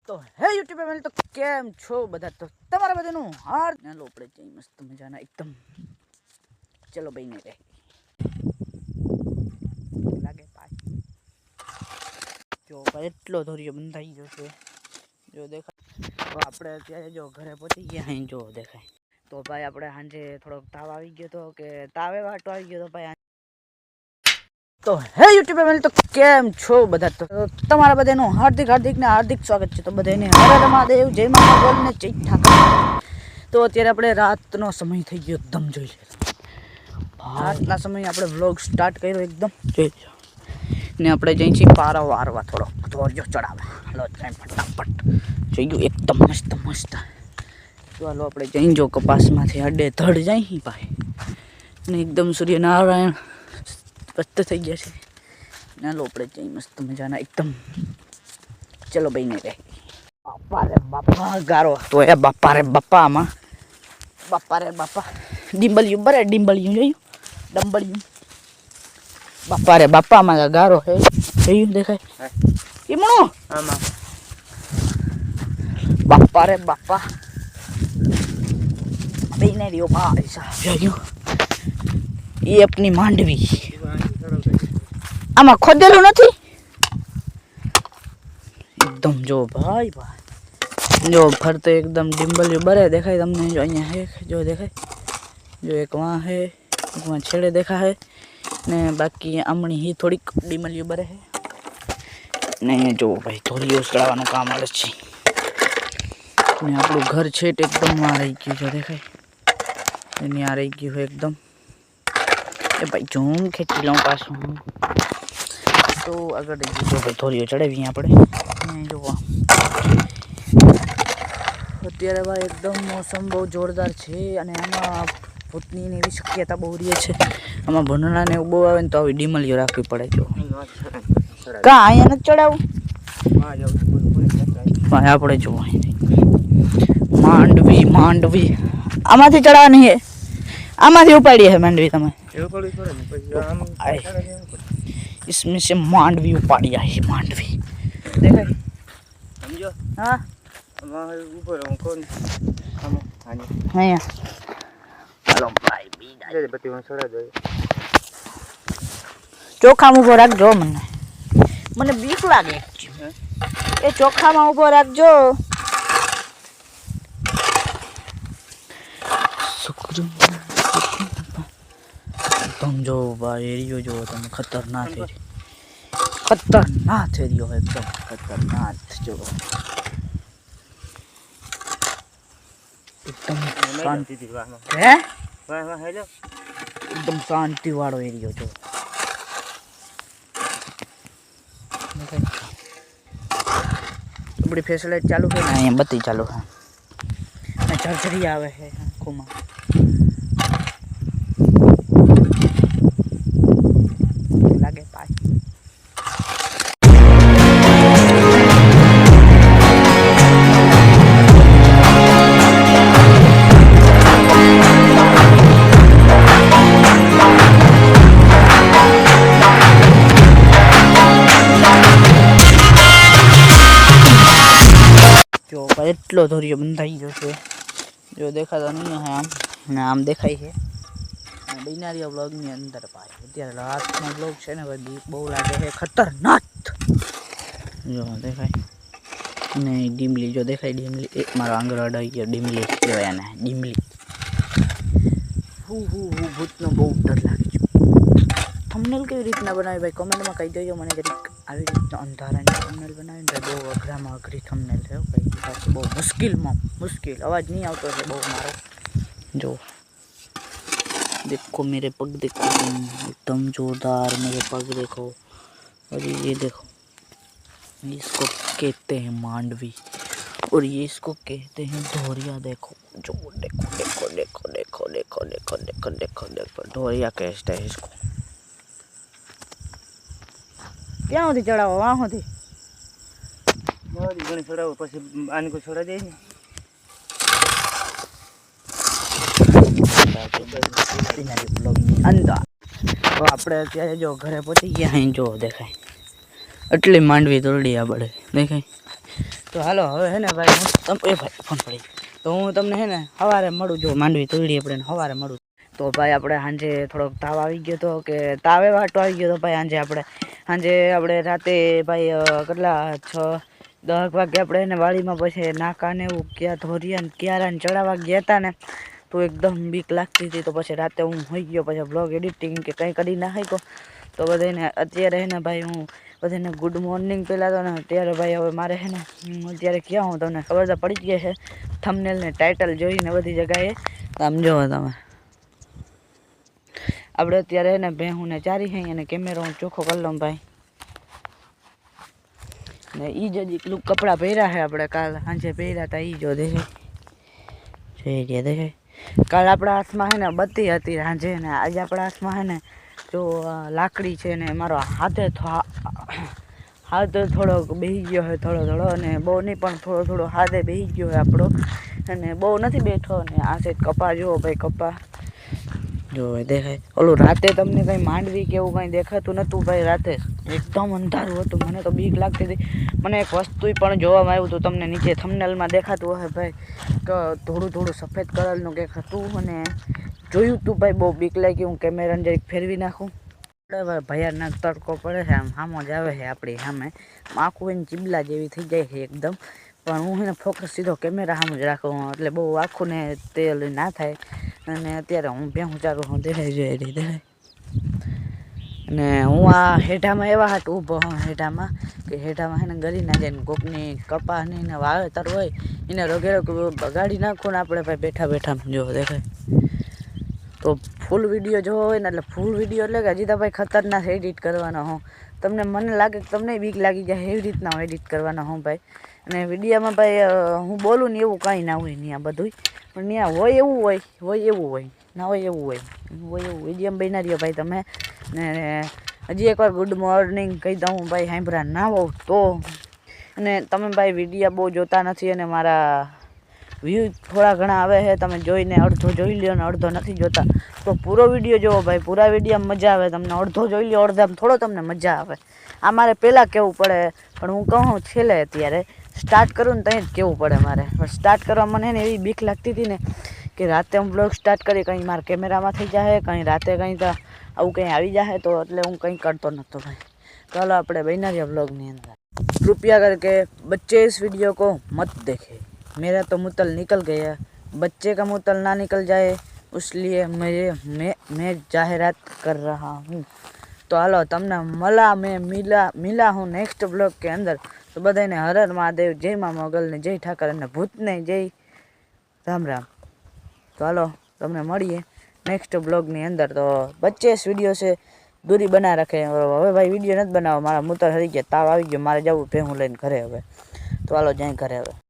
તો હે YouTube family, તો કેમ છો બધા? તો તમારા બધાનું હાર ચાલો આપણે જઈ મસ્ત મજાના એકદમ. ચલો ભાઈ ને રે લાગે પાછી જો ભાઈ એટલો ધોરિયો બંધાઈ ગયો છે, જો દેખાય. તો આપણે અત્યારે જો ઘરે પહોંચી ગયા અહીં, જો દેખાય. તો ભાઈ આપણે સાંજે થોડોક તાવ આવી ગયો તો કે તાવે વાટો આવી ગયો તો ભાઈ. તો હે યુટ્યુબ ફેમિલી, તો કેમ છો બધા? તો તમારા બધાનું હાર્દિક સ્વાગત છે. તો બધાને હર હર મહાદેવ, જય મા બોલ ને જય ઠાકર. તો અત્યારે આપણે રાતનો સમય થઈ ગયો, એકદમ જોઈ લે. રાતના સમયે આપણે વ્લોગ સ્ટાર્ટ કર્યો એકદમ જોઈ ને. આપણે જઈ છીએ પારા વારવા, થોડો ધોરિયો ચડાવવા. હાલો જાય ફટાફટ જોઈ ગયું એકદમ મસ્ત મસ્ત. ચાલો આપણે જઈ જો કપાસમાંથી અડે ધડ જાય ભાઈ ને એકદમ સૂર્યનારાયણ સ્પષ્ટ થઈ ગયા છે. ના લો આપણે જઈ મસ્ત મજાના એકદમ. ચલો ભાઈ ને રે બાપા રે બાપા ગારો તો એ બાપા રે બાપા. આમાં બાપા રે બાપા ડિમ્બલિયું બરે ડિમ્બલિયું જોયું ડમ્બલિયું. બાપા રે બાપા આમાં ગારો હે જોયું દેખાય ઈમણો આમાં. બાપા રે બાપા બેને રહ્યો ભાઈ સાહેબ જોયું. એ આપની માંડવી આમાં ખોદેલું નથી એકદમ. જો ભાઈ ભાઈ જો ફરતે એકદમ ડિમ્બલિયું બરે દેખાય તમને. જો અહીંયા હે, જો દેખાય. જો એક વાં હે, એક વાં છેડે દેખા હે ને બાકી આમણી હી થોડીક ડિમ્બલિયું બરે હે ને. અહીંયા જો ભાઈ ધોરિયો ચડાવવાનું કામ આવે છે ને. આપણું ઘર છે એકદમ આ રહી ગયું, જો દેખાય. એની આ રહી ગયું એકદમ. એ ભાઈ ઝૂમ ખેંચી લઉં પાછું. તો આગળ જો ભાઈ ધોરિયો ચડાવીએ આપણે. જોવા અત્યારે ભાઈ એકદમ મોસમ બહુ જોરદાર છે અને આમાં ભૂતની ને એવી શક્યતા બહુ રહી છે. આમાં ભૂંડણા ને એવું બહુ આવે ને તો આવી ડીમલીઓ રાખવી પડે. જો કા અહીંયા નથી ચડાવું ભાઈ આપણે જોવા માંડવી માંડવી આમાંથી ચડાવવાની છે. આમાંથી ઉપાડીએ છે માંડવી તમે. इसमें से मांडवी उपाड़ी है. मांडवी देखा समझो. हाँ ऊपर कौन हेलो भाई बीजा बत्ती छोड़ा दो. ચોખામાં ઉભો રાખજો. મને બીક લાગે એ ચોખામાં ઉભો રાખજો. સમજો ભાઈ એરિયો જો તમે ખતરનાક એરિયો એકદમ ખતરનાક. જો એકદમ શાંતિ હે એકદમ શાંતિ વાળો એરિયો. જો આપણી ફેસલાઇટ ચાલુ છે ને અહીંયા બત્તી ચાલુ છે ને ઝરઝરી આવે છે આંખોમાં. લાગે પાછી જો એટલો ધોરિયો બંધાઈ ગયો છે. જો દેખાતો નહીં હે આમ ને આમ દેખાય છે. બિનારિયા બ્લોગની અંદર ભાઈ અત્યારે રાતનો બ્લોગ છે ને ભાઈ બીક બહુ લાગે છે ખતરનાક. જો દેખાય ને ડીમલી. જો દેખાય ડીમલી. એક મારો આંગળ અડાઈ ગયો. ડીમલી કહેવાય ને ડીમલી. ભૂતનો બહુ ડર લાગે છે. થંબનેલ કેવી રીતના બનાવી ભાઈ કમેન્ટમાં કહી દેજો મને જરીક. આવી રીતના અંધારાની થંબનેલ બનાવીને ભાઈ બહુ અઘરામાં અઘરી થંબનેલ છે ભાઈ. બહુ મુશ્કેલ અવાજ નહીં આવતો એટલે બહુ મારો. જો देखो मेरे पग देखो एकदम जोरदार. मेरे पग देखो और ये देखो. इसको कहते हैं मांडवी और ये इसको कहते हैं धोरिया. देखो जो देखो देखो देखो देखो देखो देखो देखो देखो देखो धोरिया कहते हैं इसको. क्या होती चढ़ाओ वहाँ होती छोड़ा પછી આને को छोड़ा दे અંદર. તો આપણે અત્યારે જો ઘરે પહોંચી ગયા અહીં. જો દેખાય એટલી માંડવી તોડી આપણે દેખાય. તો હાલો હવે હે ને ભાઈ એ ભાઈ ફોન પડી તો હું તમને હે ને સવારે મળું જો માંડવી તોડી આપણે સવારે મળું તો ભાઈ આપણે સાંજે થોડોક તાવ આવી ગયો હતો કે તાવે વાટો આવી ગયો હતો ભાઈ સાંજે આપણે રાતે ભાઈ કેટલા 6-10 વાગે આપણે એને વાડીમાં પછી નાકાને એવું ક્યાં ધોરિયા ક્યારાને ચડાવવા ગયા હતા ને તો એકદમ બીક લાગતી હતી તો પછી રાતે હું હોઈ ગયો પછી બ્લોગ એડિટિંગ કે કંઈ કરી ના શક્યો તો બધાને અત્યારે હે ને ભાઈ હું બધાને ગુડ મોર્નિંગ પહેલાં તો ને અત્યારે ભાઈ હવે મારે હે ને અત્યારે ક્યાં હું તમને ખબર તો પડી જ ગઈ છે થંબનેલ ને ટાઇટલ જોઈને બધી જગ્યાએ સમજો તમે આપણે અત્યારે હે ને ભેહુંને ચારી હઈ અને કેમેરો હું ચોખ્ખો કરી લઉં ભાઈ ને એ જ હજી કપડાં પહેર્યા છે આપણે કાલ સાંજે પહેર્યા હતા એ જો દેખાય કાલ આપણા હાથમાં હે ને બત્તી હતી સાંજે ને આજે આપણા હાથમાં હે ને જો લાકડી છે ને મારો હાથ થોડોક બેસી ગયો છે થોડો અને બહુ નહીં પણ થોડો હાથે બેસી ગયો છે આપણો અને બહુ નથી બેઠો ને આ સાઈડ કપા જુઓ ભાઈ કપા જો દેખાય ઓલું રાતે તમને કંઈ માંડવી કે એવું કંઈ દેખાતું નહોતું ભાઈ રાતે એકદમ અંધારું હતું મને તો બીક લાગતી હતી મને એક વસ્તુ પણ જોવામાં આવ્યું હતું તમને નીચે થંબનેલમાં દેખાતું હશે ભાઈ કે થોડું સફેદ કલરનું કંઈક હતું અને જોયું તું ભાઈ બહુ બીક લાગી હું કેમેરાને જરીક ફેરવી નાખું ભયાનક તડકો પડે છે આમ સામો જ આવે છે આપણી સામે આંખું એને ચીબલા જેવી થઈ જાય છે એકદમ પણ હું એને ફોકસ સીધો કેમેરા સામે જ રાખું એટલે બહુ આખું ને તેલ ના થાય અને અત્યારે હું ભેહું ચારું હું દેખાઈ જોઈએ દેખાય અને હું આ હેઠામાં એવા હાટ ઊભો હું હેઠામાં કે હેઠામાં છે ને ગરી ના જાય ને કોકની કપાસની ને વાવેતર હોય એને રોગેરો બગાડી નાખો ને આપણે ભાઈ બેઠા જો દેખાય તો ફૂલ વિડીયો જોવો હોય ને એટલે ફૂલ વિડીયો એટલે કે હજી તો ભાઈ ખતરનાક એડિટ કરવાનો હું તમને મને લાગે કે તમને બીક લાગી જાય એવી રીતના હું એડિટ કરવાનો હું ભાઈ અને વિડીયોમાં ભાઈ હું બોલું ને એવું કાંઈ ના હોય ત્યાં બધું પણ ત્યાં હોય એવું હોય ના હોય એવું હોય વિડીયોમાં બના રહ્યો ભાઈ તમે ને હજી એકવાર ગુડ મોર્નિંગ કહી દઉં ભાઈ સાંભળા ના હોવ તો અને તમે ભાઈ વિડીયો બહુ જોતા નથી અને મારા વ્યૂ થોડા ઘણા આવે છે તમે જોઈને અડધો જોઈ લ્યો ને અડધો નથી જોતા તો પૂરો વિડીયો જોવો ભાઈ પૂરા વિડીયોમાં મજા આવે તમને અડધો જોઈ લ્યો અડધામાં થોડો તમને મજા આવે આ મારે પહેલાં કહેવું પડે પણ હું કહું છેલ્લે અત્યારે સ્ટાર્ટ કરું ને ત્યાં જ કહેવું પડે મારે પણ સ્ટાર્ટ કરવા મને ને એવી બીક લાગતી હતી ને કે રાતે હું બ્લોગ સ્ટાર્ટ કરી કંઈ મારા કેમેરામાં થઈ જાય કંઈ રાતે કંઈ તો આવું કંઈ આવી જાય તો એટલે હું કંઈ કરતો નહોતો ભાઈ ચાલો આપણે બના રહ્યા બ્લોગની અંદર કૃપયા करके बच्चे इस वीडियो को मत देखें मेरा तो मुतल निकल गया बच्चे का मुतल ना निकल जाए इसलिए मैं जाहिरात कर रहा हूँ तो हालो तमने मिला हूँ नेक्स्ट ब्लॉग के अंदर तो बधाने हर हर महादेव जय माँ मोगल ने जय ठाकर ने भूत ने जय राम राम तो हालो तमने મળીએ नेक्स्ट ब्लॉग ની અંદર तो बच्चे इस वीडियो से दूरी बना रखे હવે ભાઈ વિડીયો નથી બનાવવા મારા મૂતર હરી ગયા તાવ આવી ગયો મારે જવું ભેહું લઈને ઘરે હવે તો હાલો જાય ઘરે હવે